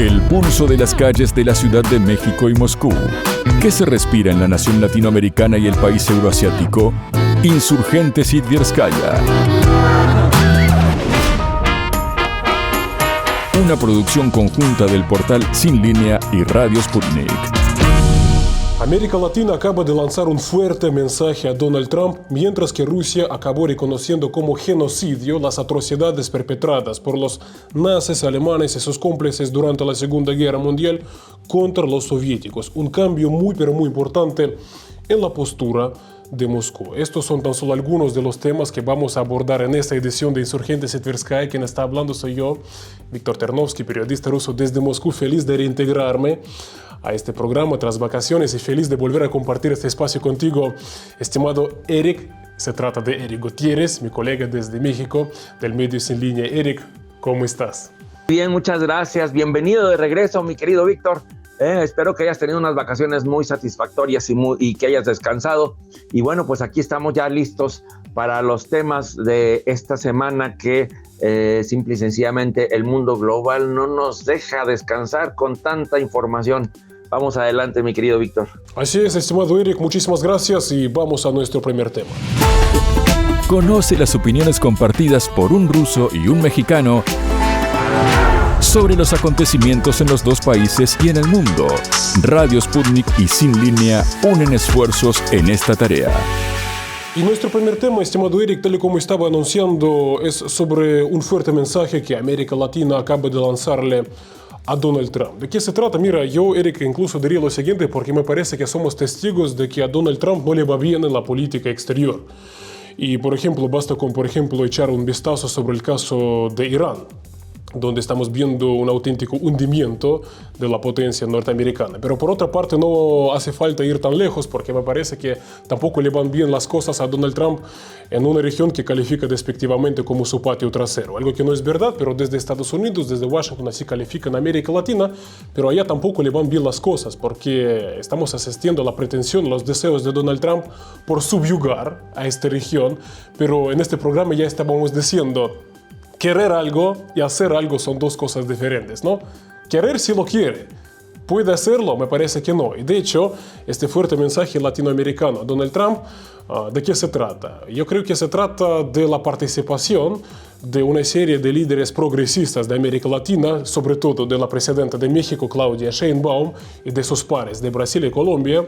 El pulso de las calles de la Ciudad de México y Moscú. ¿Qué se respira en la nación latinoamericana y el país euroasiático? Insurgente Sitverskaya. Una producción conjunta del portal Sin Línea y Radio Sputnik. América Latina acaba de lanzar un fuerte mensaje a Donald Trump, mientras que Rusia acabó reconociendo como genocidio las atrocidades perpetradas por los nazis alemanes y sus cómplices durante la Segunda Guerra Mundial contra los soviéticos. Un cambio muy pero muy importante en la postura de Moscú. Estos son tan solo algunos de los temas que vamos a abordar en esta edición de Insurgente Sitverskaya. Quien está hablando soy yo, Víctor Ternovsky, periodista ruso desde Moscú, feliz de reintegrarme a este programa tras vacaciones y feliz de volver a compartir este espacio contigo, estimado Eric. Se trata de Eric Gutiérrez, mi colega desde México, del medio Sin Línea. Eric, ¿cómo estás? Bien, muchas gracias. Bienvenido de regreso, mi querido Víctor. Espero que hayas tenido unas vacaciones muy satisfactorias y que hayas descansado. Y bueno, pues aquí estamos ya listos para los temas de esta semana que simple y sencillamente el mundo global no nos deja descansar con tanta información. Vamos adelante, mi querido Víctor. Así es, estimado Eric, muchísimas gracias y vamos a nuestro primer tema. Conoce las opiniones compartidas por un ruso y un mexicano sobre los acontecimientos en los dos países y en el mundo. Radio Sputnik y Sin Línea unen esfuerzos en esta tarea. Y nuestro primer tema, estimado Eric, tal y como estaba anunciando, es sobre un fuerte mensaje que América Latina acaba de lanzarle a Donald Trump. ¿De qué se trata? Mira, yo, Eric, incluso diría lo siguiente, porque me parece que somos testigos de que a Donald Trump no le va bien en la política exterior. Y, por ejemplo, basta con, echar un vistazo sobre el caso de Irán, donde estamos viendo un auténtico hundimiento de la potencia norteamericana. Pero por otra parte no hace falta ir tan lejos, porque me parece que tampoco le van bien las cosas a Donald Trump en una región que califica despectivamente como su patio trasero. Algo que no es verdad, pero desde Estados Unidos, desde Washington, así califican a América Latina, pero allá tampoco le van bien las cosas, porque estamos asistiendo a la pretensión, a los deseos de Donald Trump por subyugar a esta región, pero en este programa ya estábamos diciendo: querer algo y hacer algo son dos cosas diferentes, ¿no? Querer si lo quiere. ¿Puede hacerlo? Me parece que no. Y de hecho, este fuerte mensaje latinoamericano a Donald Trump, ¿de qué se trata? Yo creo que se trata de la participación de una serie de líderes progresistas de América Latina, sobre todo de la presidenta de México, Claudia Sheinbaum, y de sus pares de Brasil y Colombia.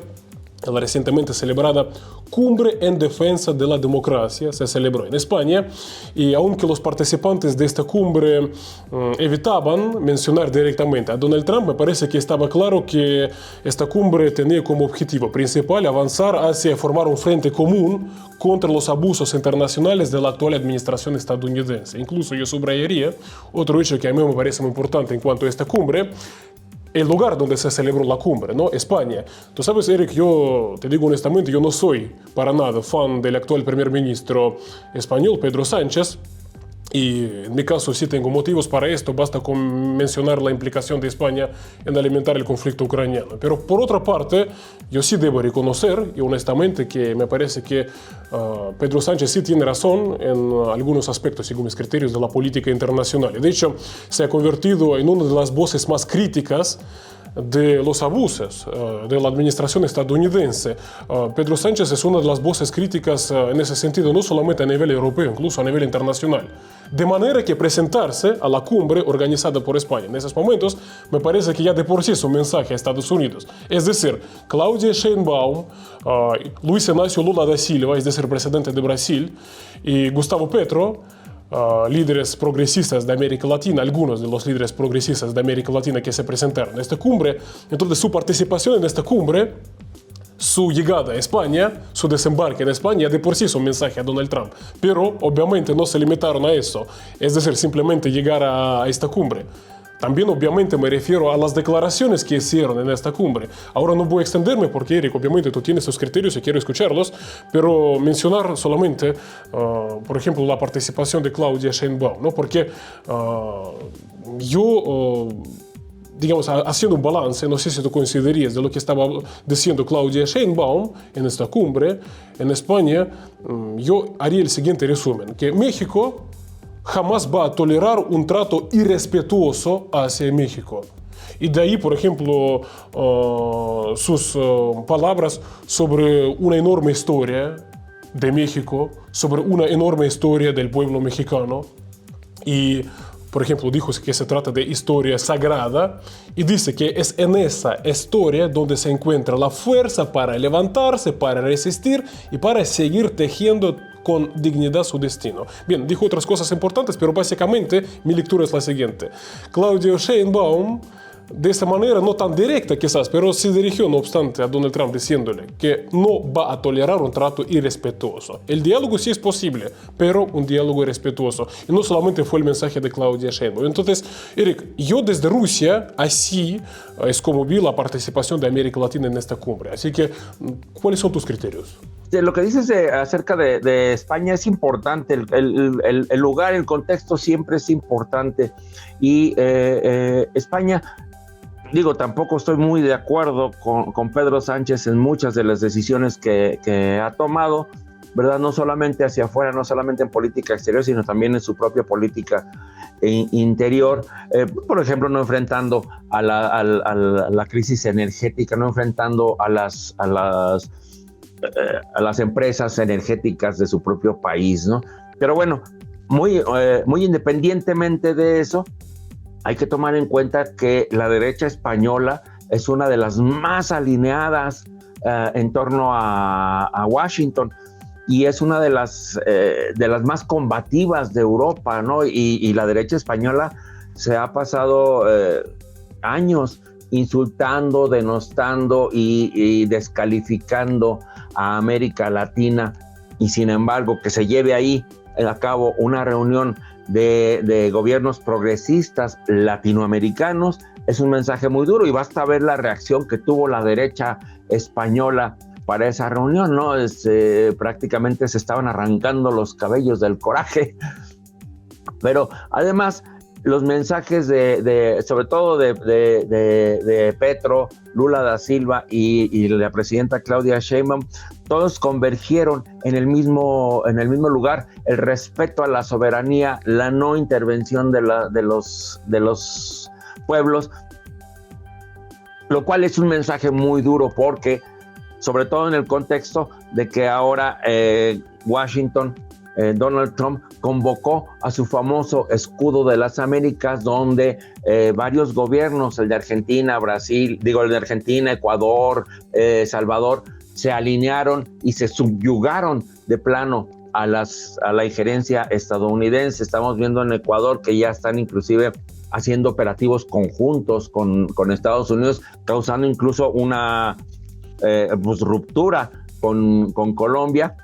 La recientemente celebrada Cumbre en Defensa de la Democracia se celebró en España, y aunque los participantes de esta cumbre evitaban mencionar directamente a Donald Trump, me parece que estaba claro que esta cumbre tenía como objetivo principal avanzar hacia formar un frente común contra los abusos internacionales de la actual administración estadounidense. Incluso yo subrayaría otro hecho que a mí me parece muy importante en cuanto a esta cumbre: el lugar donde se celebró la cumbre, ¿no? España. Tú sabes, Eric, yo te digo honestamente, yo no soy para nada fan del actual primer ministro español, Pedro Sánchez. Y en mi caso sí tengo motivos para esto, basta con mencionar la implicación de España en alimentar el conflicto ucraniano. Pero por otra parte, yo sí debo reconocer, y honestamente, que me parece que Pedro Sánchez sí tiene razón en algunos aspectos, según mis criterios, de la política internacional. De hecho, se ha convertido en una de las voces más críticas de los abusos de la administración estadounidense. Pedro Sánchez es una de las voces críticas en ese sentido, no solamente a nivel europeo, incluso a nivel internacional. De manera que presentarse a la cumbre organizada por España en esos momentos me parece que ya de por sí es un mensaje a Estados Unidos. Es decir, Claudia Sheinbaum, Luis Inácio Lula da Silva, es decir, presidente de Brasil, y Gustavo Petro, líderes progresistas de América Latina, algunos de los líderes progresistas de América Latina que se presentaron a esta cumbre. Entonces, su participación en esta cumbre, su llegada a España, su desembarque en España, de por sí es un mensaje a Donald Trump. Pero, obviamente, no se limitaron a eso. Es decir, simplemente llegar a esta cumbre. También, obviamente, me refiero a las declaraciones que hicieron en esta cumbre. Ahora no voy a extenderme porque, Eric, obviamente tú tienes tus criterios y quiero escucharlos, pero mencionar solamente, por ejemplo, la participación de Claudia Sheinbaum, ¿no? Porque digamos, haciendo un balance, no sé si tú considerarías de lo que estaba diciendo Claudia Sheinbaum en esta cumbre en España, yo haría el siguiente resumen: que México jamás va a tolerar un trato irrespetuoso hacia México. Y de ahí, por ejemplo, sus palabras sobre una enorme historia de México, sobre una enorme historia del pueblo mexicano. Y, por ejemplo, dijo que se trata de historia sagrada y dice que es en esa historia donde se encuentra la fuerza para levantarse, para resistir y para seguir tejiendo con dignidad su destino. Bien, dijo otras cosas importantes, pero básicamente mi lectura es la siguiente. Claudia Sheinbaum, de esta manera no tan directa quizás, pero se dirigió no obstante a Donald Trump diciéndole que no va a tolerar un trato irrespetuoso. El diálogo sí es posible, pero un diálogo irrespetuoso. Y no solamente fue el mensaje de Claudia Sheinbaum. Entonces, Eric, yo desde Rusia así es como vi la participación de América Latina en esta cumbre. Así que, ¿cuáles son tus criterios? Lo que dices acerca de España es importante, el lugar, el contexto siempre es importante. Y España, digo, tampoco estoy muy de acuerdo con Pedro Sánchez en muchas de las decisiones que ha tomado, ¿verdad? No solamente hacia afuera, no solamente en política exterior, sino también en su propia política interior. Por ejemplo, no enfrentando a la crisis energética, no enfrentando a las empresas energéticas de su propio país, ¿no? Pero bueno, muy independientemente de eso, hay que tomar en cuenta que la derecha española es una de las más alineadas en torno a Washington y es una de las más combativas de Europa, ¿no? Y la derecha española se ha pasado años insultando, denostando y descalificando a América Latina, y sin embargo que se lleve ahí a cabo una reunión de gobiernos progresistas latinoamericanos es un mensaje muy duro, y basta ver la reacción que tuvo la derecha española para esa reunión, ¿no? Prácticamente se estaban arrancando los cabellos del coraje. Pero además los mensajes sobre todo de Petro, Lula da Silva y la presidenta Claudia Sheinbaum, todos convergieron en el mismo lugar: el respeto a la soberanía, la no intervención de los pueblos, lo cual es un mensaje muy duro, porque sobre todo en el contexto de que ahora Washington, Donald Trump convocó a su famoso escudo de las Américas, donde varios gobiernos, el de Argentina, Ecuador, Salvador, se alinearon y se subyugaron de plano a la injerencia estadounidense. Estamos viendo en Ecuador que ya están inclusive haciendo operativos conjuntos con Estados Unidos, causando incluso una ruptura con Colombia.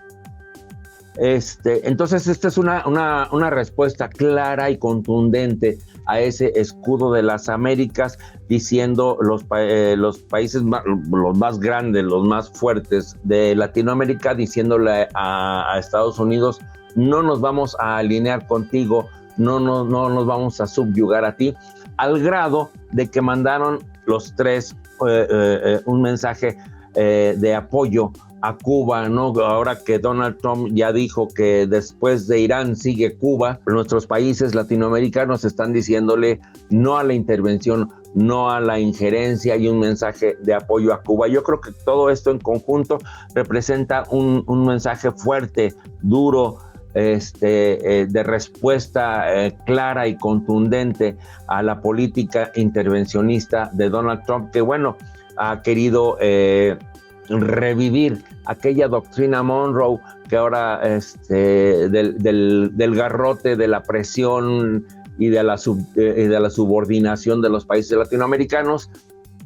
Entonces esta es una respuesta clara y contundente a ese escudo de las Américas, diciendo los países los más grandes, los más fuertes de Latinoamérica, diciéndole a Estados Unidos: no nos vamos a alinear contigo, no nos vamos a subyugar a ti, al grado de que mandaron los tres un mensaje de apoyo a Cuba, ¿no? Ahora que Donald Trump ya dijo que después de Irán sigue Cuba, nuestros países latinoamericanos están diciéndole no a la intervención, no a la injerencia, y un mensaje de apoyo a Cuba. Yo creo que todo esto en conjunto representa un mensaje fuerte, duro, de respuesta clara y contundente a la política intervencionista de Donald Trump, que bueno, ha querido revivir aquella doctrina Monroe que ahora del garrote, de la presión y de la subordinación de los países latinoamericanos,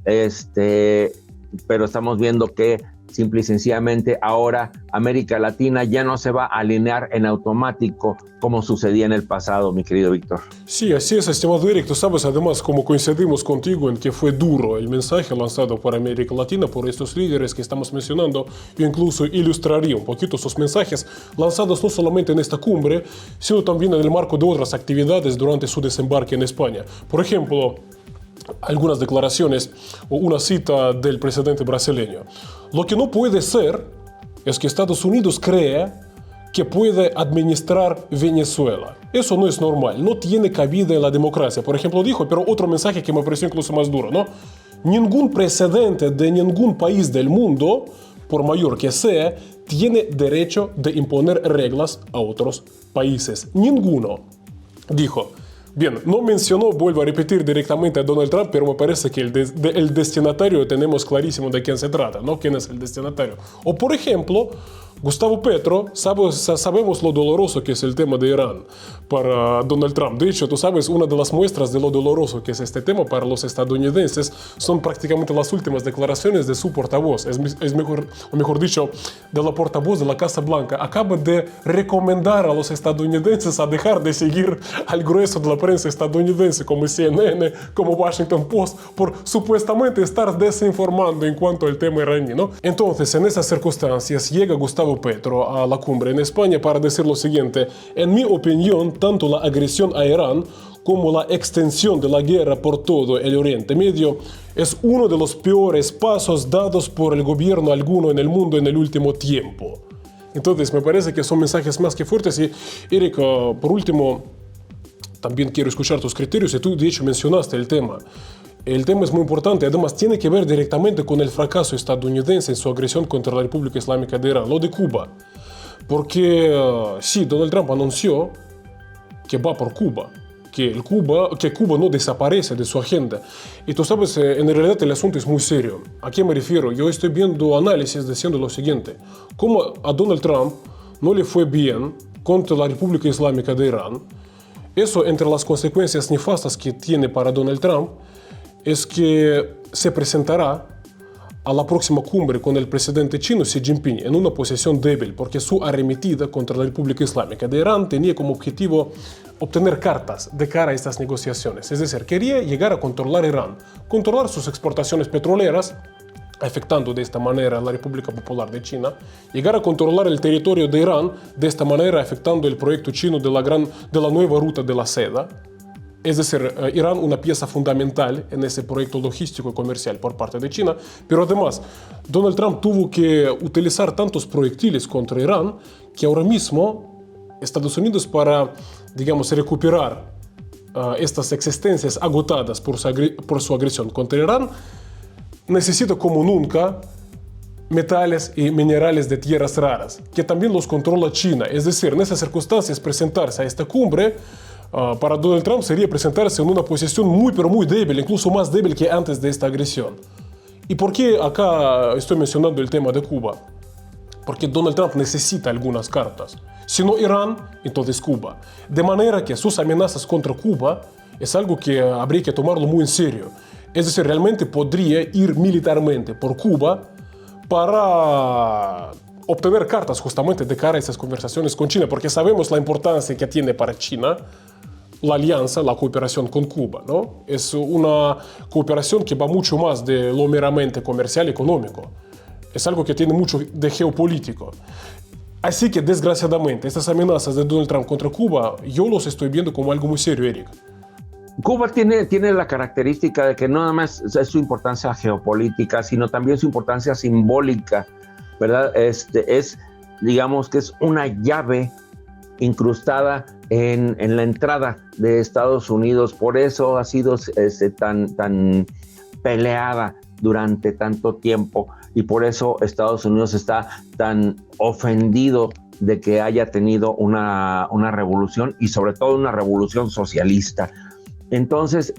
pero estamos viendo que simple y sencillamente ahora América Latina ya no se va a alinear en automático como sucedía en el pasado, mi querido Víctor. Sí, así es, estimado Eric. Tú sabes además cómo coincidimos contigo en que fue duro el mensaje lanzado por América Latina, por estos líderes que estamos mencionando. Yo incluso ilustraría un poquito sus mensajes lanzados no solamente en esta cumbre, sino también en el marco de otras actividades durante su desembarque en España. Por ejemplo, algunas declaraciones o una cita del presidente brasileño: lo que no puede ser es que Estados Unidos crea que puede administrar Venezuela. Eso no es normal, no tiene cabida en la democracia. Por ejemplo, dijo, pero otro mensaje que me pareció incluso más duro, ¿no? Ningún presidente de ningún país del mundo, por mayor que sea, tiene derecho de imponer reglas a otros países. Ninguno. Dijo. Bien, no mencionó, vuelvo a repetir directamente a Donald Trump, pero me parece que el destinatario tenemos clarísimo de quién se trata, ¿no? ¿Quién es el destinatario? O por ejemplo, Gustavo Petro, sabemos lo doloroso que es el tema de Irán para Donald Trump. De hecho, tú sabes, una de las muestras de lo doloroso que es este tema para los estadounidenses son prácticamente las últimas declaraciones de su portavoz, mejor dicho, de la portavoz de la Casa Blanca. Acaba de recomendar a los estadounidenses a dejar de seguir al grueso de la prensa estadounidense como CNN, como Washington Post, por supuestamente estar desinformando en cuanto al tema iraní, ¿no? Entonces, en esas circunstancias, llega Gustavo Petro a la cumbre en España para decir lo siguiente: en mi opinión, tanto la agresión a Irán como la extensión de la guerra por todo el Oriente Medio es uno de los peores pasos dados por el gobierno alguno en el mundo en el último tiempo. Entonces, me parece que son mensajes más que fuertes. Y, Eric, por último, también quiero escuchar tus criterios, y tú de hecho mencionaste el tema. El tema es muy importante, además tiene que ver directamente con el fracaso estadounidense en su agresión contra la República Islámica de Irán, lo de Cuba. Porque sí, Donald Trump anunció que va por Cuba, que Cuba no desaparece de su agenda. Y tú sabes, en realidad el asunto es muy serio. ¿A qué me refiero? Yo estoy viendo análisis diciendo lo siguiente: como a Donald Trump no le fue bien contra la República Islámica de Irán, eso, entre las consecuencias nefastas que tiene para Donald Trump, es que se presentará a la próxima cumbre con el presidente chino Xi Jinping en una posición débil, porque su arremetida contra la República Islámica de Irán tenía como objetivo obtener cartas de cara a estas negociaciones. Es decir, quería llegar a controlar Irán, controlar sus exportaciones petroleras, afectando de esta manera a la República Popular de China, llegar a controlar el territorio de Irán, de esta manera afectando el proyecto chino de la nueva ruta de la seda. Es decir, Irán una pieza fundamental en ese proyecto logístico y comercial por parte de China, pero además Donald Trump tuvo que utilizar tantos proyectiles contra Irán que ahora mismo Estados Unidos, para, digamos, recuperar estas existencias agotadas por su agresión contra Irán, necesita como nunca metales y minerales de tierras raras, que también los controla China. Es decir, en esas circunstancias presentarse a esta cumbre para Donald Trump sería presentarse en una posición muy pero muy débil, incluso más débil que antes de esta agresión. ¿Y por qué acá estoy mencionando el tema de Cuba? Porque Donald Trump necesita algunas cartas. Si no Irán, entonces Cuba. De manera que sus amenazas contra Cuba es algo que habría que tomarlo muy en serio. Es decir, realmente podría ir militarmente por Cuba para obtener cartas justamente de cara a esas conversaciones con China, porque sabemos la importancia que tiene para China la alianza, la cooperación con Cuba, ¿no? Es una cooperación que va mucho más de lo meramente comercial y económico. Es algo que tiene mucho de geopolítico. Así que, desgraciadamente, estas amenazas de Donald Trump contra Cuba, yo los estoy viendo como algo muy serio, Eric. Cuba tiene la característica de que no nada más es su importancia geopolítica, sino también su importancia simbólica, ¿verdad? Digamos que es una llave incrustada en la entrada de Estados Unidos. Por eso ha sido tan peleada durante tanto tiempo, y por eso Estados Unidos está tan ofendido de que haya tenido una revolución, y sobre todo una revolución socialista. Entonces,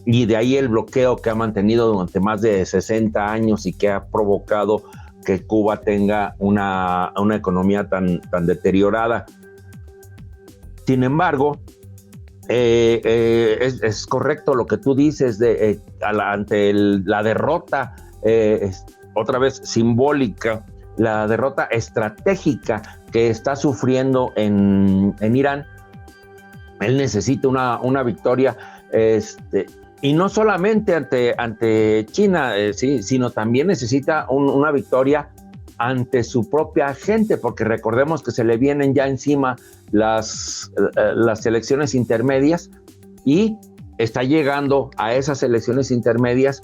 y de ahí el bloqueo que ha mantenido durante más de 60 años y que ha provocado que Cuba tenga una economía tan deteriorada. Sin embargo, es correcto lo que tú dices ante la derrota, otra vez simbólica, la derrota estratégica que está sufriendo en Irán. Él necesita una victoria, y no solamente ante China, sino también necesita una victoria ante su propia gente, porque recordemos que se le vienen ya encima las elecciones intermedias, y está llegando a esas elecciones intermedias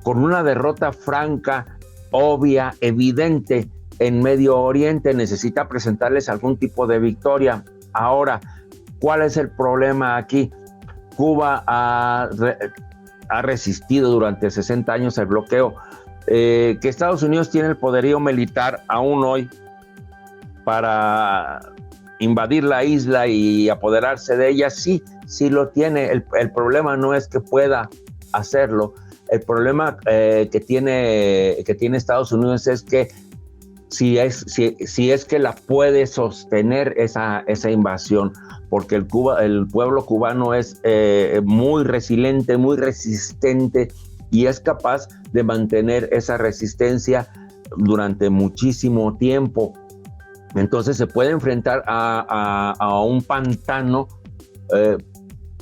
con una derrota franca, obvia, evidente en Medio Oriente, necesita presentarles algún tipo de victoria. Ahora, ¿cuál es el problema aquí? Cuba ha resistido durante 60 años el bloqueo. Que Estados Unidos tiene el poderío militar aún hoy para invadir la isla y apoderarse de ella, sí lo tiene. El problema no es que pueda hacerlo. El problema que tiene Estados Unidos es que si es que la puede sostener esa invasión, porque el pueblo cubano es muy resiliente, muy resistente, y es capaz de mantener esa resistencia durante muchísimo tiempo. Entonces se puede enfrentar a un pantano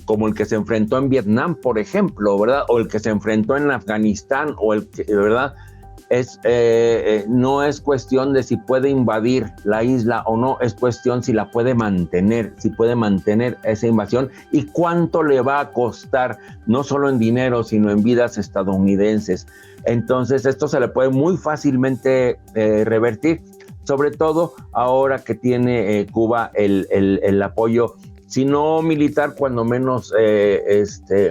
como el que se enfrentó en Vietnam, por ejemplo, ¿verdad? O el que se enfrentó en Afganistán, o ¿verdad? No es cuestión de si puede invadir la isla o no, es cuestión si la puede mantener, esa invasión, y cuánto le va a costar, no solo en dinero, sino en vidas estadounidenses. Entonces esto se le puede muy fácilmente revertir, sobre todo ahora que tiene Cuba el apoyo, si no militar, cuando menos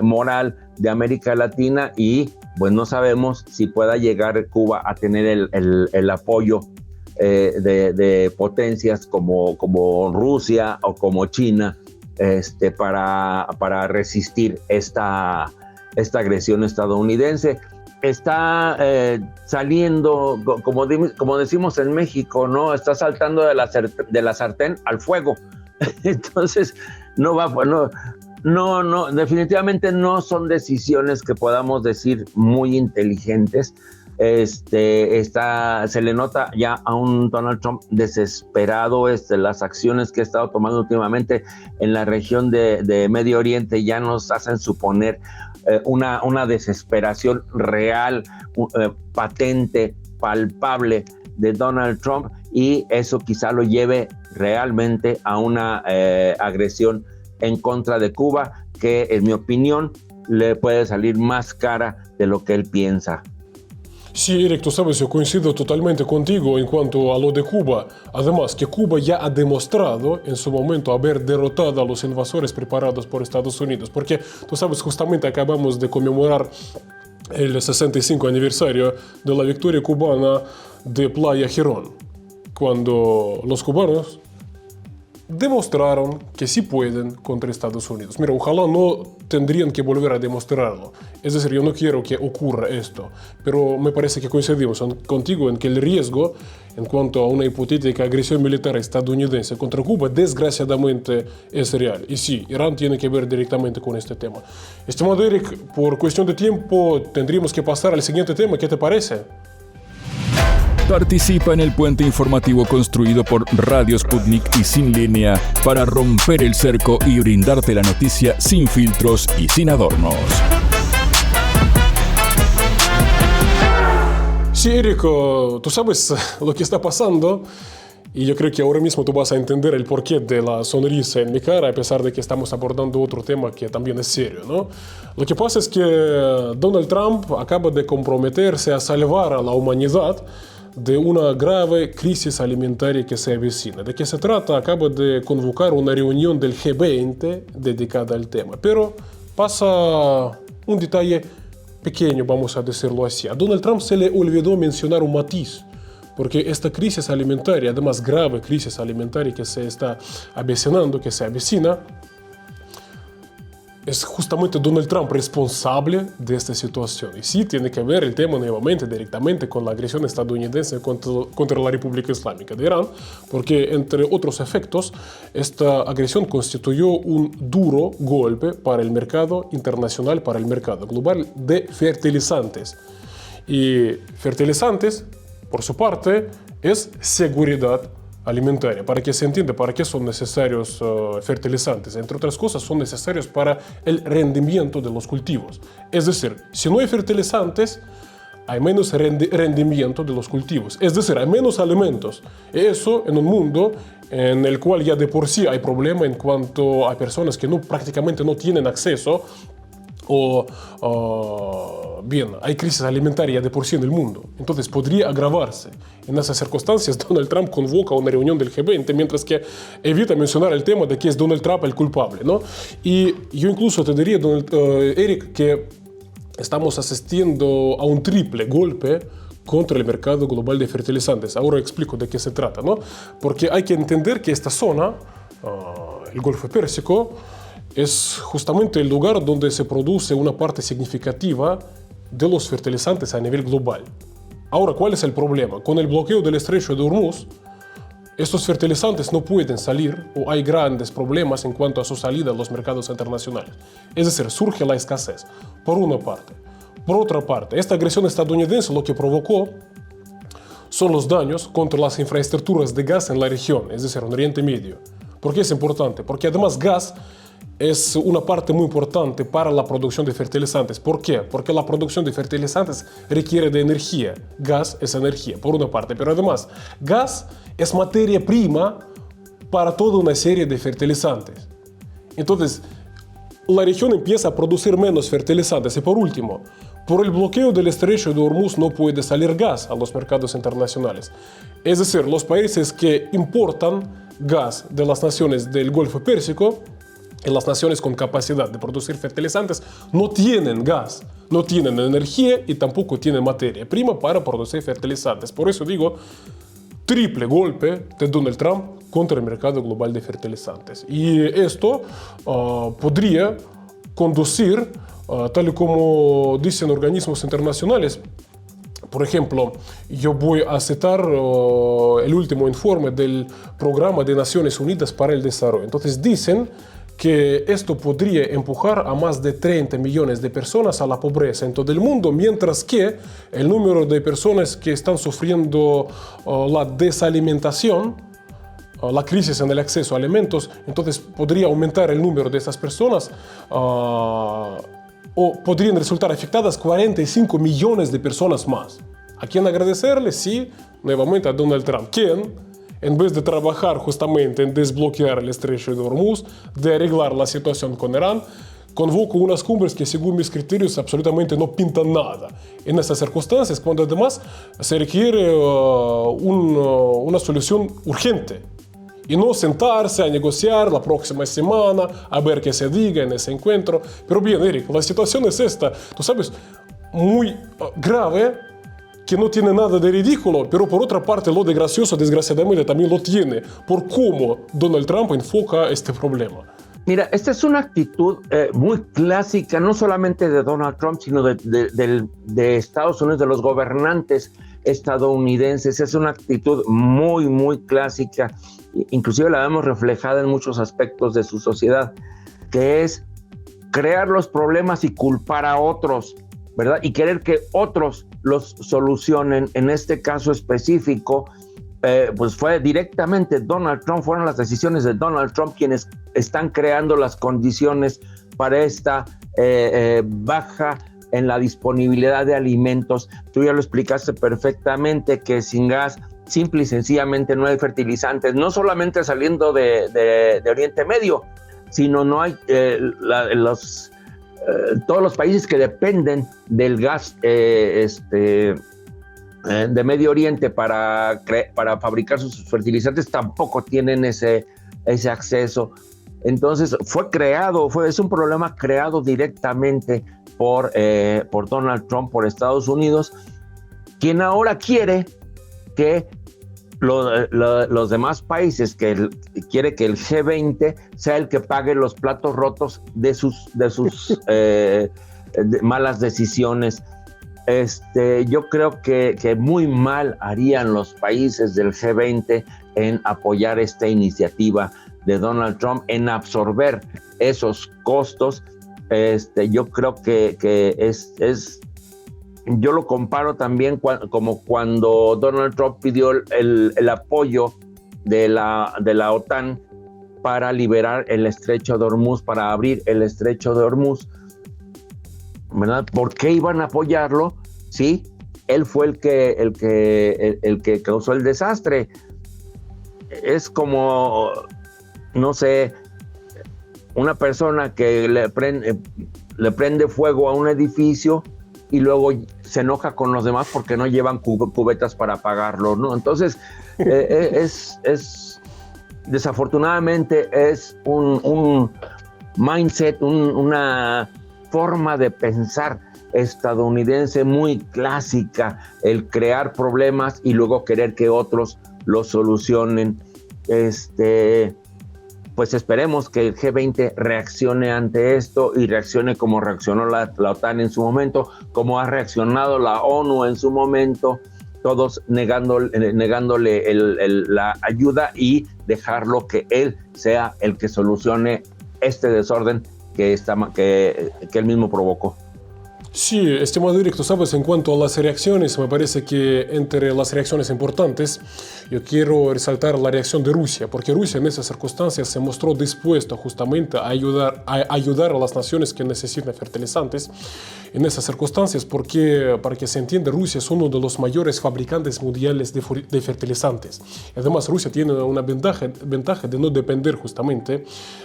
moral, de América Latina, y pues no sabemos si pueda llegar Cuba a tener el apoyo de potencias como Rusia o como China para resistir esta agresión estadounidense. Está saliendo, como decimos en México, ¿no? Está saltando de la sartén al fuego. Entonces, no, definitivamente no son decisiones que podamos decir muy inteligentes. Se le nota ya a un Donald Trump desesperado. Las acciones que ha estado tomando últimamente en la región de Medio Oriente ya nos hacen suponer una desesperación real, patente, palpable de Donald Trump, y eso quizá lo lleve realmente a una agresión en contra de Cuba, que en mi opinión le puede salir más cara de lo que él piensa. Sí, Eric, tú sabes, yo coincido totalmente contigo en cuanto a lo de Cuba. Además, que Cuba ya ha demostrado en su momento haber derrotado a los invasores preparados por Estados Unidos. Porque, tú sabes, justamente acabamos de conmemorar el 65 aniversario de la victoria cubana de Playa Girón, cuando los cubanos demostraron que sí pueden contra Estados Unidos. Mira, ojalá no tendrían que volver a demostrarlo. Es decir, yo no quiero que ocurra esto, pero me parece que coincidimos contigo en que el riesgo en cuanto a una hipotética agresión militar estadounidense contra Cuba, desgraciadamente, es real. Y sí, Irán tiene que ver directamente con este tema. Estimado Eric, por cuestión de tiempo tendríamos que pasar al siguiente tema. ¿Qué te parece? Participa en el puente informativo construido por Radio Sputnik y Sin Línea para romper el cerco y brindarte la noticia sin filtros y sin adornos. Sí, Eric, tú sabes lo que está pasando, y yo creo que ahora mismo tú vas a entender el porqué de la sonrisa en mi cara, a pesar de que estamos abordando otro tema que también es serio, ¿no? Lo que pasa es que Donald Trump acaba de comprometerse a salvar a la humanidad de una grave crisis alimentaria que se avecina. ¿De qué se trata? Acaba de convocar una reunión del G20 dedicada al tema. Pero pasa un detalle pequeño, vamos a decirlo así. A Donald Trump se le olvidó mencionar un matiz, porque esta crisis alimentaria, además grave crisis alimentaria que se está avecinando, que se avecina, es justamente Donald Trump responsable de esta situación. Y sí, tiene que ver el tema nuevamente, directamente, con la agresión estadounidense contra la República Islámica de Irán, porque, entre otros efectos, esta agresión constituyó un duro golpe para el mercado internacional, para el mercado global de fertilizantes. Y fertilizantes, por su parte, es seguridad alimentaria. Para que se entienda para qué son necesarios fertilizantes, entre otras cosas, son necesarios para el rendimiento de los cultivos. Es decir, si no hay fertilizantes, hay menos rendimiento de los cultivos. Es decir, hay menos alimentos. Eso en un mundo en el cual ya de por sí hay problema en cuanto a personas que prácticamente no tienen acceso bien, hay crisis alimentaria de por sí en el mundo. Entonces podría agravarse. En esas circunstancias, Donald Trump convoca una reunión del G20, mientras que evita mencionar el tema de que es Donald Trump el culpable, ¿no? Y yo incluso te diría, Eric, que estamos asistiendo a un triple golpe contra el mercado global de fertilizantes. Ahora explico de qué se trata, ¿no? Porque hay que entender que esta zona, el Golfo Pérsico, es justamente el lugar donde se produce una parte significativa de los fertilizantes a nivel global. Ahora, ¿cuál es el problema? Con el bloqueo del estrecho de Hormuz, estos fertilizantes no pueden salir o hay grandes problemas en cuanto a su salida a los mercados internacionales. Es decir, surge la escasez, por una parte. Por otra parte, esta agresión estadounidense lo que provocó son los daños contra las infraestructuras de gas en la región, es decir, en Oriente Medio. ¿Por qué es importante? Porque además gas es una parte muy importante para la producción de fertilizantes. ¿Por qué? Porque la producción de fertilizantes requiere de energía. Gas es energía, por una parte. Pero además, gas es materia prima para toda una serie de fertilizantes. Entonces, la región empieza a producir menos fertilizantes. Y por último, por el bloqueo del estrecho de Hormuz no puede salir gas a los mercados internacionales. Es decir, los países que importan gas de las naciones del Golfo Pérsico, en las naciones con capacidad de producir fertilizantes, no tienen gas, no tienen energía y tampoco tienen materia prima para producir fertilizantes. Por eso digo, triple golpe de Donald Trump contra el mercado global de fertilizantes. Y esto podría conducir, tal y como dicen organismos internacionales. Por ejemplo, yo voy a citar el último informe del Programa de Naciones Unidas para el Desarrollo. Entonces dicen que esto podría empujar a más de 30 millones de personas a la pobreza en todo el mundo, mientras que el número de personas que están sufriendo la desalimentación, la crisis en el acceso a alimentos, entonces podría aumentar el número de estas personas o podrían resultar afectadas 45 millones de personas más. ¿A quién agradecerle? Sí, nuevamente a Donald Trump, quien, en vez de trabajar justamente en desbloquear el estrecho de Hormuz, de arreglar la situación con Irán, convoco unas cumbres que según mis criterios absolutamente no pintan nada. En estas circunstancias, cuando además se requiere una solución urgente. Y no sentarse a negociar la próxima semana, a ver qué se diga en ese encuentro. Pero bien, Eric, la situación es esta, tú sabes, muy grave, que no tiene nada de ridículo, pero por otra parte lo de gracioso desgraciadamente también lo tiene, por cómo Donald Trump enfoca este problema. Mira, esta es una actitud muy clásica, no solamente de Donald Trump, sino de Estados Unidos, de los gobernantes estadounidenses. Es una actitud muy, muy clásica, inclusive la vemos reflejada en muchos aspectos de su sociedad, que es crear los problemas y culpar a otros, ¿verdad? Y querer que otros los solucionen. En este caso específico, pues fue directamente Donald Trump, fueron las decisiones de Donald Trump quienes están creando las condiciones para esta baja en la disponibilidad de alimentos. Tú ya lo explicaste perfectamente, que sin gas simple y sencillamente no hay fertilizantes, no solamente saliendo de Oriente Medio, sino no hay todos los países que dependen del gas de Medio Oriente para fabricar sus fertilizantes tampoco tienen ese acceso. Entonces es un problema creado directamente por Donald Trump, por Estados Unidos, quien ahora quiere que los demás países, quiere que el G20 sea el que pague los platos rotos de sus malas decisiones. Yo creo que muy mal harían los países del G20 en apoyar esta iniciativa de Donald Trump, en absorber esos costos. Yo creo que yo lo comparo también como cuando Donald Trump pidió el apoyo de la OTAN para liberar el estrecho de Hormuz, para abrir el estrecho de Hormuz, ¿verdad? ¿Por qué iban a apoyarlo? Sí, él fue el que causó el desastre. Es como, no sé, una persona que le prende fuego a un edificio y luego se enoja con los demás porque no llevan cubetas para apagarlo, ¿no? Entonces, desafortunadamente es un mindset, una forma de pensar estadounidense muy clásica, el crear problemas y luego querer que otros los solucionen. Pues esperemos que el G20 reaccione ante esto y reaccione como reaccionó la OTAN en su momento, como ha reaccionado la ONU en su momento, todos negándole la ayuda y dejarlo que él sea el que solucione este desorden que él mismo provocó. Sí, estimado Eric, tú sabes, en cuanto a las reacciones, me parece que entre las reacciones importantes, yo quiero resaltar la reacción de Rusia, porque Rusia en esas circunstancias se mostró dispuesta justamente a ayudar a las naciones que necesitan fertilizantes en esas circunstancias, porque, para que se entienda, Rusia es uno de los mayores fabricantes mundiales de fertilizantes. Además, Rusia tiene una ventaja de no depender justamente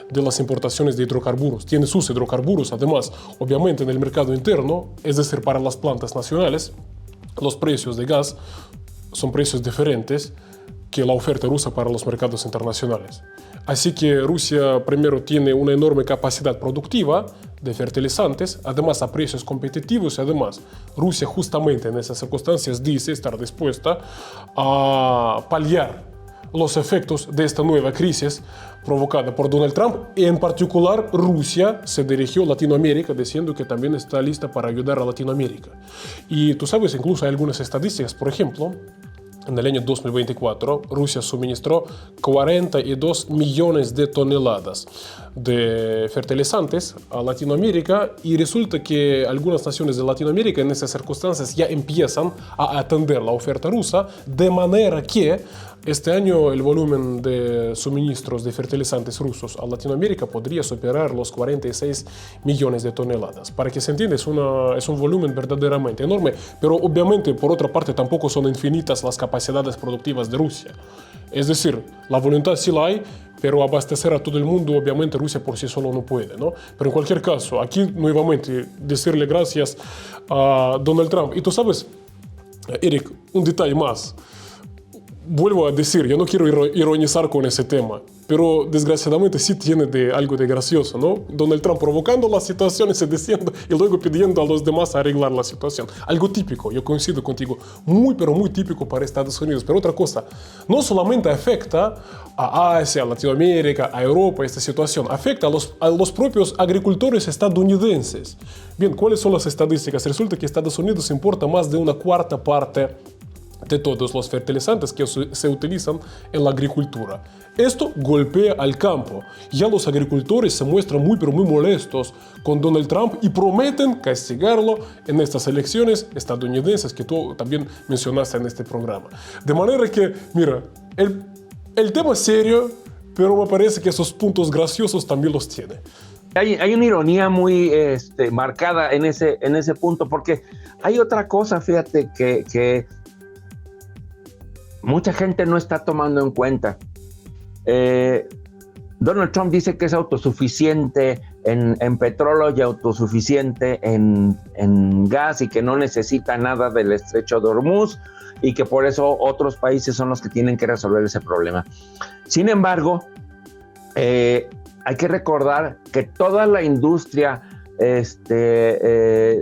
de las importaciones de hidrocarburos. Tiene sus hidrocarburos, además, obviamente en el mercado interno, es decir, para las plantas nacionales, los precios de gas son precios diferentes que la oferta rusa para los mercados internacionales. Así que Rusia primero tiene una enorme capacidad productiva de fertilizantes, además a precios competitivos, y además Rusia justamente en esas circunstancias dice estar dispuesta a paliar los efectos de esta nueva crisis provocada por Donald Trump, y en particular Rusia se dirigió a Latinoamérica diciendo que también está lista para ayudar a Latinoamérica. Y tú sabes, incluso hay algunas estadísticas, por ejemplo, en el año 2024, Rusia suministró 42 millones de toneladas de fertilizantes a Latinoamérica, y resulta que algunas naciones de Latinoamérica en esas circunstancias ya empiezan a atender la oferta rusa, de manera que este año el volumen de suministros de fertilizantes rusos a Latinoamérica podría superar los 46 millones de toneladas. Para que se entienda, es un volumen verdaderamente enorme, pero obviamente por otra parte tampoco son infinitas las capacidades productivas de Rusia. Es decir, la voluntad sí la hay, pero abastecer a todo el mundo, obviamente Rusia por sí solo no puede, ¿no? Pero en cualquier caso, aquí nuevamente decirle gracias a Donald Trump. Y tú sabes, Eric, un detalle más. Vuelvo a decir, yo no quiero ironizar con ese tema, pero desgraciadamente sí tiene algo de gracioso, ¿no? Donald Trump provocando las situaciones y diciendo, y luego pidiendo a los demás arreglar la situación. Algo típico, yo coincido contigo, muy pero muy típico para Estados Unidos. Pero otra cosa, no solamente afecta a Asia, a Latinoamérica, a Europa esta situación, afecta a los propios agricultores estadounidenses. Bien, ¿cuáles son las estadísticas? Resulta que Estados Unidos importa más de 1/4 parte de todos los fertilizantes que se utilizan en la agricultura. Esto golpea al campo. Ya los agricultores se muestran muy pero muy molestos con Donald Trump y prometen castigarlo en estas elecciones estadounidenses que tú también mencionaste en este programa. De manera que, mira, el tema es serio, pero me parece que esos puntos graciosos también los tiene. Hay una ironía muy marcada en ese punto, porque hay otra cosa, fíjate, que mucha gente no está tomando en cuenta. Donald Trump dice que es autosuficiente en petróleo y autosuficiente en gas y que no necesita nada del estrecho de Hormuz y que por eso otros países son los que tienen que resolver ese problema. Sin embargo, hay que recordar que toda la industria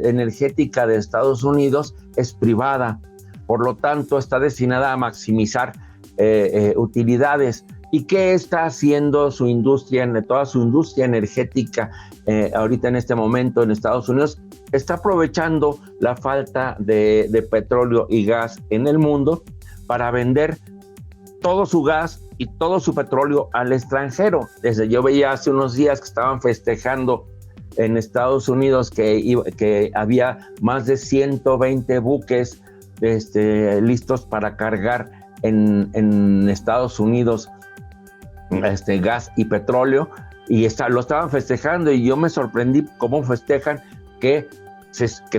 energética de Estados Unidos es privada. Por lo tanto, está destinada a maximizar utilidades. ¿Y qué está haciendo su industria, toda su industria energética ahorita en este momento en Estados Unidos? Está aprovechando la falta de petróleo y gas en el mundo para vender todo su gas y todo su petróleo al extranjero. Yo veía hace unos días que estaban festejando en Estados Unidos que había más de 120 buques listos para cargar en Estados Unidos gas y petróleo, y lo estaban festejando, y yo me sorprendí cómo festejan que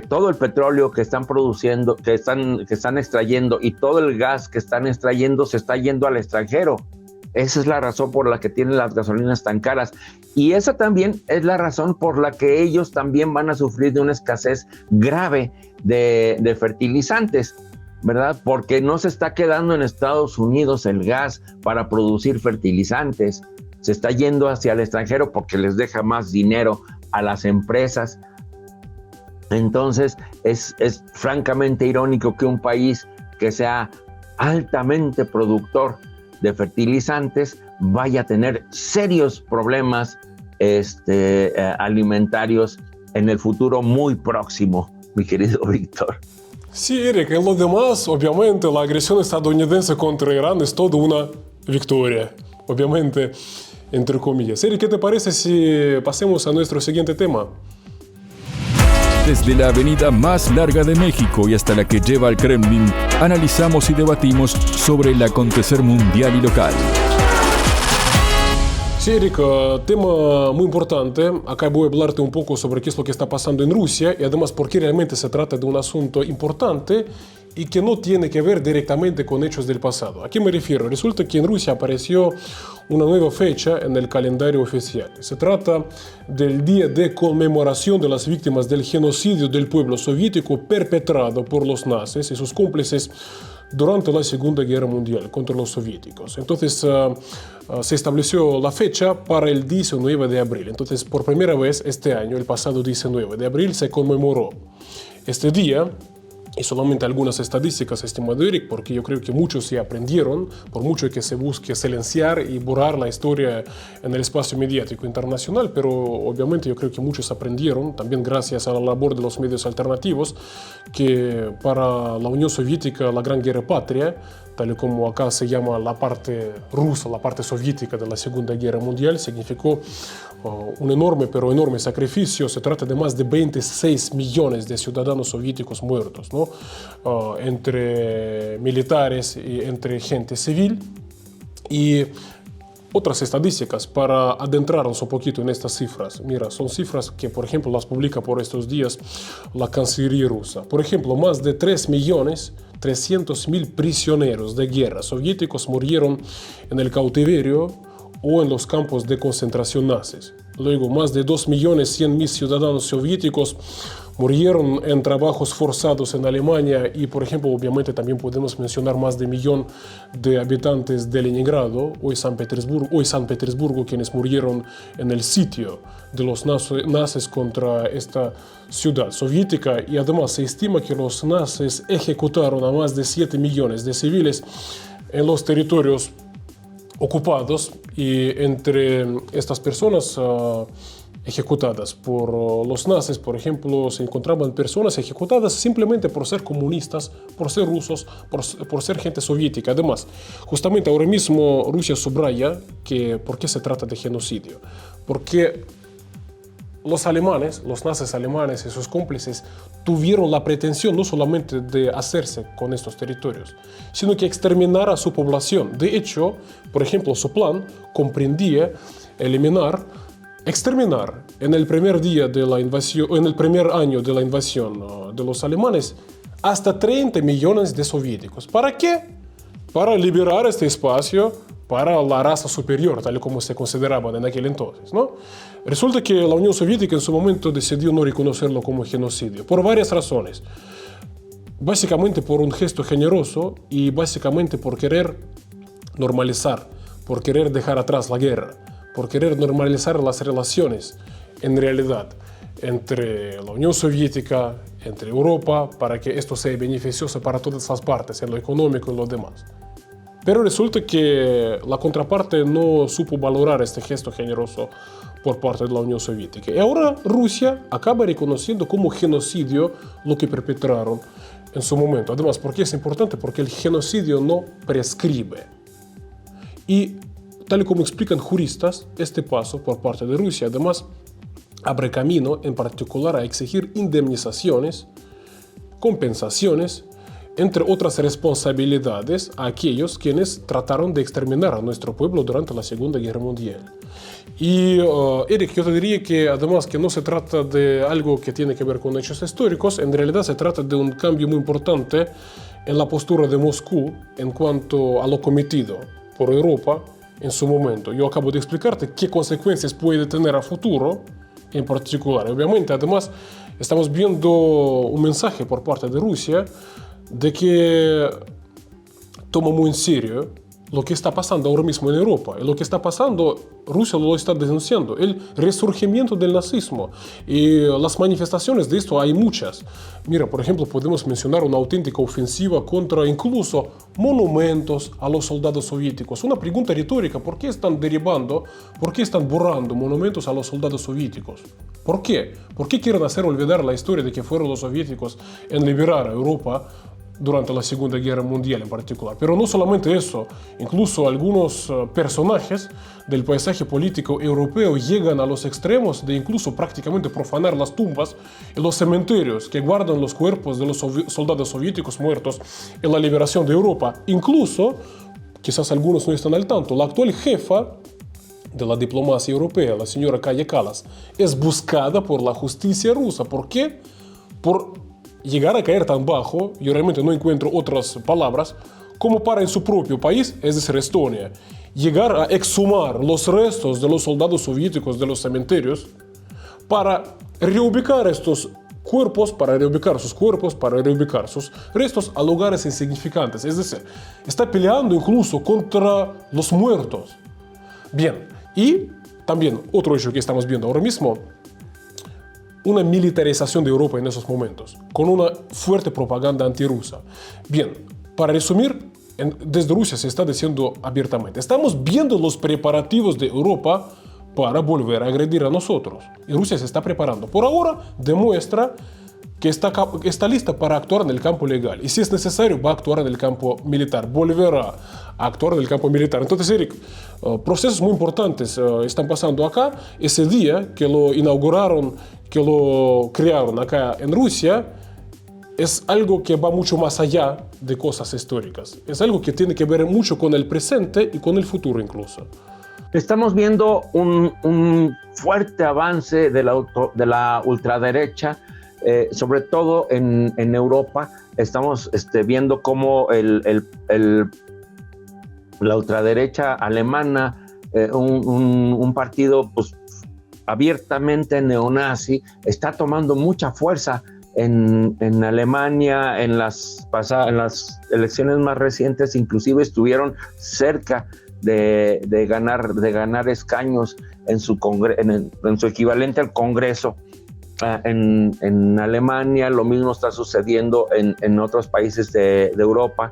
todo el petróleo que están produciendo, que están extrayendo, y todo el gas que están extrayendo se está yendo al extranjero. Esa es la razón por la que tienen las gasolinas tan caras. Y esa también es la razón por la que ellos también van a sufrir de una escasez grave de fertilizantes, ¿verdad? Porque no se está quedando en Estados Unidos el gas para producir fertilizantes. Se está yendo hacia el extranjero porque les deja más dinero a las empresas. Entonces, es francamente irónico que un país que sea altamente productor de fertilizantes vaya a tener serios problemas alimentarios en el futuro muy próximo, mi querido Víctor. Sí, Eric, en lo demás, obviamente, la agresión estadounidense contra Irán es toda una victoria, obviamente, entre comillas. Eric, ¿qué te parece si pasemos a nuestro siguiente tema? Desde la avenida más larga de México y hasta la que lleva al Kremlin, analizamos y debatimos sobre el acontecer mundial y local. Sí, Eric, tema muy importante. Acá voy a hablarte un poco sobre qué es lo que está pasando en Rusia y además por qué realmente se trata de un asunto importante y que no tiene que ver directamente con hechos del pasado. ¿A qué me refiero? Resulta que en Rusia apareció una nueva fecha en el calendario oficial. Se trata del Día de Conmemoración de las Víctimas del Genocidio del Pueblo Soviético perpetrado por los nazis y sus cómplices durante la Segunda Guerra Mundial contra los soviéticos. Entonces se estableció la fecha para el 19 de abril. Entonces por primera vez este año, el pasado 19 de abril, se conmemoró este día. Y solamente algunas estadísticas, estimado Eric, porque yo creo que muchos sí aprendieron, por mucho que se busque silenciar y borrar la historia en el espacio mediático internacional, pero obviamente yo creo que muchos aprendieron, también gracias a la labor de los medios alternativos, que para la Unión Soviética la Gran Guerra Patria, tal y como acá se llama la parte rusa, la parte soviética de la Segunda Guerra Mundial, significó un enorme, pero enorme sacrificio. Se trata de más de 26 millones de ciudadanos soviéticos muertos, ¿no? Entre militares y entre gente civil. Y otras estadísticas para adentrarnos un poquito en estas cifras. Mira, son cifras que, por ejemplo, las publica por estos días la Cancillería rusa. Por ejemplo, más de 3.300.000 prisioneros de guerra soviéticos murieron en el cautiverio o en los campos de concentración nazis. Luego, más de 2.100.000 ciudadanos soviéticos murieron en trabajos forzados en Alemania y, por ejemplo, obviamente también podemos mencionar más de 1 millón de habitantes de Leningrado, hoy San Petersburgo, quienes murieron en el sitio de los nazis contra esta ciudad soviética. Y además se estima que los nazis ejecutaron a más de 7 millones de civiles en los territorios ocupados, y entre estas personas ejecutadas por los nazis, por ejemplo, se encontraban personas ejecutadas simplemente por ser comunistas, por ser rusos, por ser gente soviética. Además, justamente ahora mismo Rusia subraya que ¿por qué se trata de genocidio? Porque los nazis alemanes y sus cómplices tuvieron la pretensión no solamente de hacerse con estos territorios, sino que exterminar a su población. De hecho, por ejemplo, su plan comprendía exterminar en el primer día de la invasión, en el primer año de la invasión de los alemanes, hasta 30 millones de soviéticos. ¿Para qué? Para liberar este espacio para la raza superior, tal y como se consideraban en aquel entonces, ¿no? Resulta que la Unión Soviética en su momento decidió no reconocerlo como genocidio, por varias razones. Básicamente por un gesto generoso y básicamente por querer normalizar, por querer dejar atrás la guerra, por querer normalizar las relaciones, en realidad, entre la Unión Soviética, entre Europa, para que esto sea beneficioso para todas las partes, en lo económico y lo demás. Pero resulta que la contraparte no supo valorar este gesto generoso por parte de la Unión Soviética. Y ahora Rusia acaba reconociendo como genocidio lo que perpetraron en su momento. Además, ¿por qué es importante? Porque el genocidio no prescribe. Y tal y como explican juristas, este paso por parte de Rusia, además, abre camino en particular a exigir indemnizaciones, compensaciones, entre otras responsabilidades, a aquellos quienes trataron de exterminar a nuestro pueblo durante la Segunda Guerra Mundial. Y Eric, yo te diría que además que no se trata de algo que tiene que ver con hechos históricos, en realidad se trata de un cambio muy importante en la postura de Moscú en cuanto a lo cometido por Europa en su momento. Yo acabo de explicarte qué consecuencias puede tener a futuro en particular. Obviamente, además, estamos viendo un mensaje por parte de Rusia de que toma muy en serio lo que está pasando ahora mismo en Europa. Y lo que está pasando, Rusia lo está denunciando, el resurgimiento del nazismo. Y las manifestaciones de esto hay muchas. Mira, por ejemplo, podemos mencionar una auténtica ofensiva contra incluso monumentos a los soldados soviéticos. Una pregunta retórica: ¿por qué están derribando, por qué están borrando monumentos a los soldados soviéticos? ¿Por qué? ¿Por qué quieren hacer olvidar la historia de que fueron los soviéticos en liberar a Europa durante la Segunda Guerra Mundial en particular? Pero no solamente eso, incluso algunos personajes del paisaje político europeo llegan a los extremos de incluso prácticamente profanar las tumbas y los cementerios que guardan los cuerpos de los soldados soviéticos muertos en la liberación de Europa. Incluso, quizás algunos no están al tanto, la actual jefa de la diplomacia europea, la señora Kaja Kallas, es buscada por la justicia rusa. ¿Por qué? Por llegar a caer tan bajo, yo realmente no encuentro otras palabras, como para en su propio país, es decir, Estonia, llegar a exhumar los restos de los soldados soviéticos de los cementerios para reubicar estos cuerpos, para reubicar sus cuerpos, para reubicar sus restos a lugares insignificantes. Es decir, está peleando incluso contra los muertos. Bien, y también otro hecho que estamos viendo ahora mismo: una militarización de Europa en esos momentos, con una fuerte propaganda antirrusa. Bien, para resumir, desde Rusia se está diciendo abiertamente: estamos viendo los preparativos de Europa para volver a agredir a nosotros. Y Rusia se está preparando. Por ahora demuestra que está lista para actuar en el campo legal. Y si es necesario, va a actuar en el campo militar. Volverá a actuar en el campo militar. Entonces, Eric, procesos muy importantes están pasando acá. Ese día que lo inauguraron, que lo crearon acá en Rusia, es algo que va mucho más allá de cosas históricas. Es algo que tiene que ver mucho con el presente y con el futuro incluso. Estamos viendo un fuerte avance de la ultraderecha, sobre todo en Europa. Estamos viendo cómo la ultraderecha alemana, un partido pues abiertamente neonazi, está tomando mucha fuerza en Alemania. En las elecciones más recientes inclusive estuvieron cerca de ganar escaños en su equivalente al Congreso. En Alemania lo mismo está sucediendo en otros países de Europa.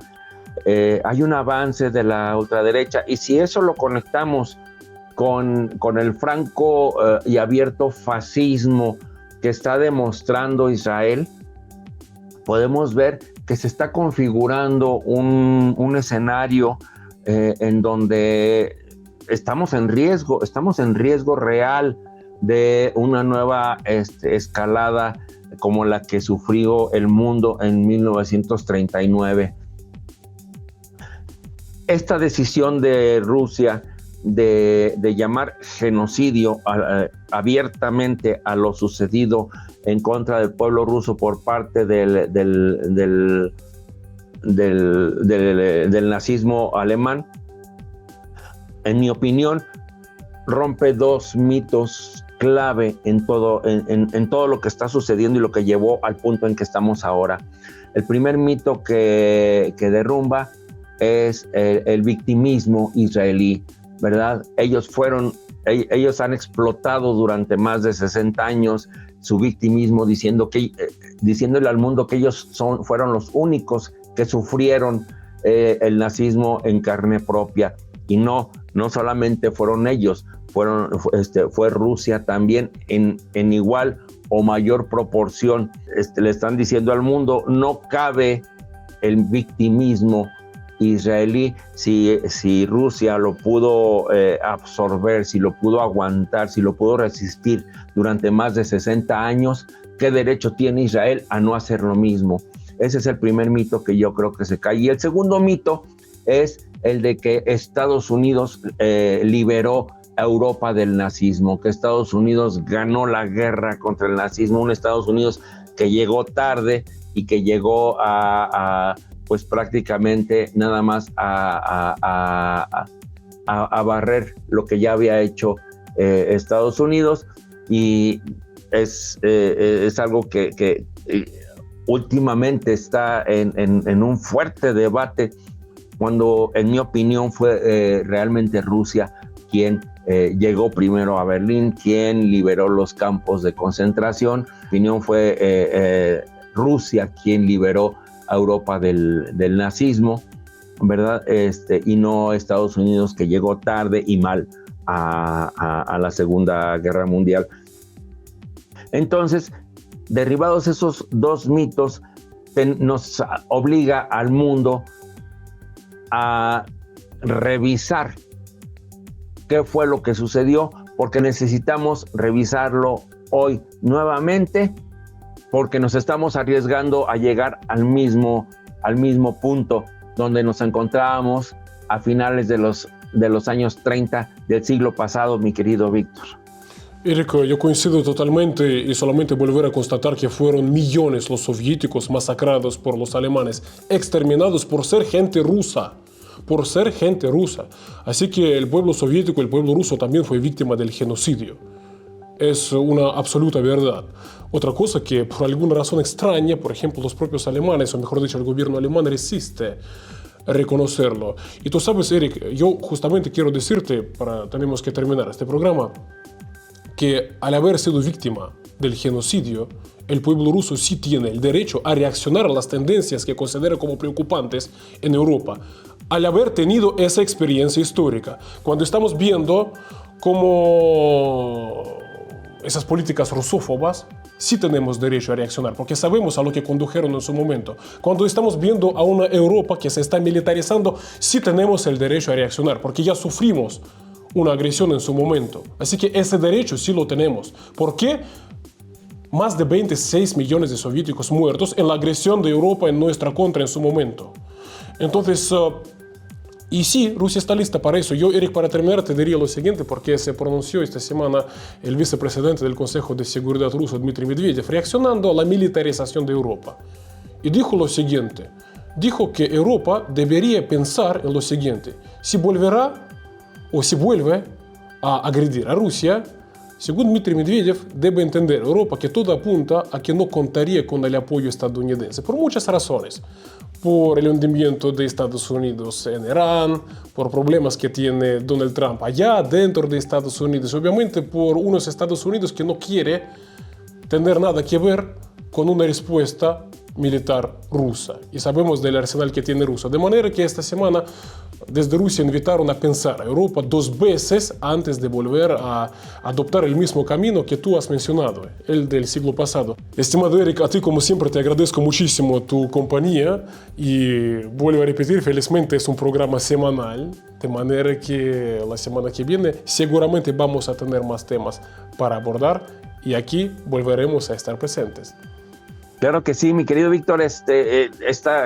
Hay un avance de la ultraderecha, y si eso lo conectamos con el franco y abierto fascismo que está demostrando Israel, podemos ver que se está configurando un escenario en donde estamos en riesgo real de una nueva escalada como la que sufrió el mundo en 1939. Esta decisión de Rusia de llamar genocidio abiertamente a lo sucedido en contra del pueblo ruso por parte del nazismo alemán, en mi opinión, rompe dos mitos clave en todo lo que está sucediendo y lo que llevó al punto en que estamos ahora. El primer mito que derrumba es el victimismo israelí, ¿verdad? Ellos han explotado durante más de 60 años su victimismo, diciéndole al mundo que ellos fueron los únicos que sufrieron el nazismo en carne propia. Y no solamente fueron ellos, fue Rusia también en igual o mayor proporción. Le están diciendo al mundo: no cabe el victimismo israelí. Si Rusia lo pudo absorber, si lo pudo aguantar, si lo pudo resistir durante más de 60 años, ¿qué derecho tiene Israel a no hacer lo mismo? Ese es el primer mito que yo creo que se cae. Y el segundo mito es el de que Estados Unidos liberó a Europa del nazismo, que Estados Unidos ganó la guerra contra el nazismo, un Estados Unidos que llegó tarde y que llegó pues prácticamente nada más a barrer lo que ya había hecho Estados Unidos, y es algo que últimamente está en un fuerte debate, cuando en mi opinión fue realmente Rusia quien llegó primero a Berlín, quien liberó los campos de concentración. En mi opinión fue Rusia quien liberó a Europa del nazismo, ¿verdad? Y no Estados Unidos, que llegó tarde y mal a la Segunda Guerra Mundial. Entonces, derribados esos dos mitos, nos obliga al mundo a revisar qué fue lo que sucedió, porque necesitamos revisarlo hoy nuevamente, porque nos estamos arriesgando a llegar al mismo punto donde nos encontrábamos a finales de los años 30 del siglo pasado, mi querido Víctor. Eric, yo coincido totalmente, y solamente volver a constatar que fueron millones los soviéticos masacrados por los alemanes, exterminados por ser gente rusa. Así que el pueblo soviético, el pueblo ruso también fue víctima del genocidio. Es una absoluta verdad. Otra cosa que por alguna razón extraña, por ejemplo, los propios alemanes, o mejor dicho, el gobierno alemán resiste a reconocerlo. Y tú sabes, Eric, yo justamente quiero decirte, tenemos que terminar este programa, que al haber sido víctima del genocidio, el pueblo ruso sí tiene el derecho a reaccionar a las tendencias que considera como preocupantes en Europa, al haber tenido esa experiencia histórica. Cuando estamos viendo cómo esas políticas rusófobas, sí tenemos derecho a reaccionar, porque sabemos a lo que condujeron en su momento. Cuando estamos viendo a una Europa que se está militarizando, sí tenemos el derecho a reaccionar, porque ya sufrimos una agresión en su momento. Así que ese derecho sí lo tenemos. ¿Por qué? Más de 26 millones de soviéticos muertos en la agresión de Europa en nuestra contra en su momento. Entonces, y sí, Rusia está lista para eso. Yo, Eric, para terminar te diría lo siguiente, porque se pronunció esta semana el vicepresidente del Consejo de Seguridad ruso, Dmitry Medvedev, reaccionando a la militarización de Europa. Y dijo lo siguiente, dijo que Europa debería pensar en lo siguiente: si volverá o si vuelve a agredir a Rusia, según Dmitry Medvedev, debe entender Europa que todo apunta a que no contaría con el apoyo estadounidense, por muchas razones. Por el hundimiento de Estados Unidos en Irán, por problemas que tiene Donald Trump allá dentro de Estados Unidos, obviamente por unos Estados Unidos que no quiere tener nada que ver con una respuesta militar rusa. Y sabemos del arsenal que tiene Rusia. De manera que esta semana desde Rusia invitaron a pensar a Europa 2 veces antes de volver a adoptar el mismo camino que tú has mencionado, el del siglo pasado. Estimado Eric, a ti como siempre te agradezco muchísimo tu compañía y vuelvo a repetir, felizmente es un programa semanal, de manera que la semana que viene seguramente vamos a tener más temas para abordar y aquí volveremos a estar presentes. Claro que sí, mi querido Víctor,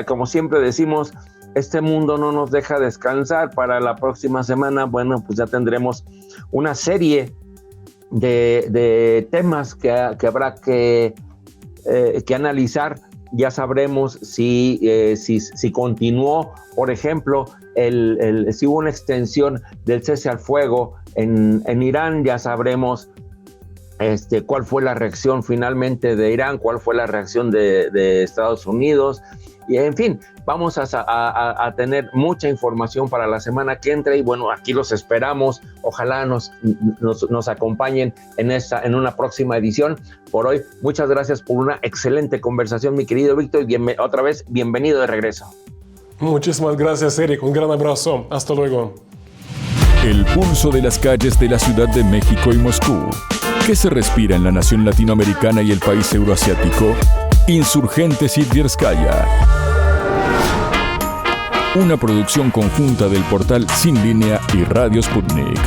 como siempre decimos, este mundo no nos deja descansar. Para la próxima semana, bueno, pues ya tendremos una serie de temas que habrá que analizar. Ya sabremos si continuó, por ejemplo, si hubo una extensión del cese al fuego en Irán. Ya sabremos cuál fue la reacción finalmente de Irán, cuál fue la reacción de Estados Unidos. Y en fin, vamos a tener mucha información para la semana que entra y bueno, aquí los esperamos. Ojalá nos acompañen en una próxima edición. Por hoy, muchas gracias por una excelente conversación, mi querido Víctor, y otra vez, bienvenido de regreso. Muchísimas gracias, Eric. Un gran abrazo. Hasta luego. El pulso de las calles de la Ciudad de México y Moscú. ¿Qué se respira en la nación latinoamericana y el país euroasiático? Insurgentes y Tverskaya. Una producción conjunta del portal Sin Línea y Radio Sputnik.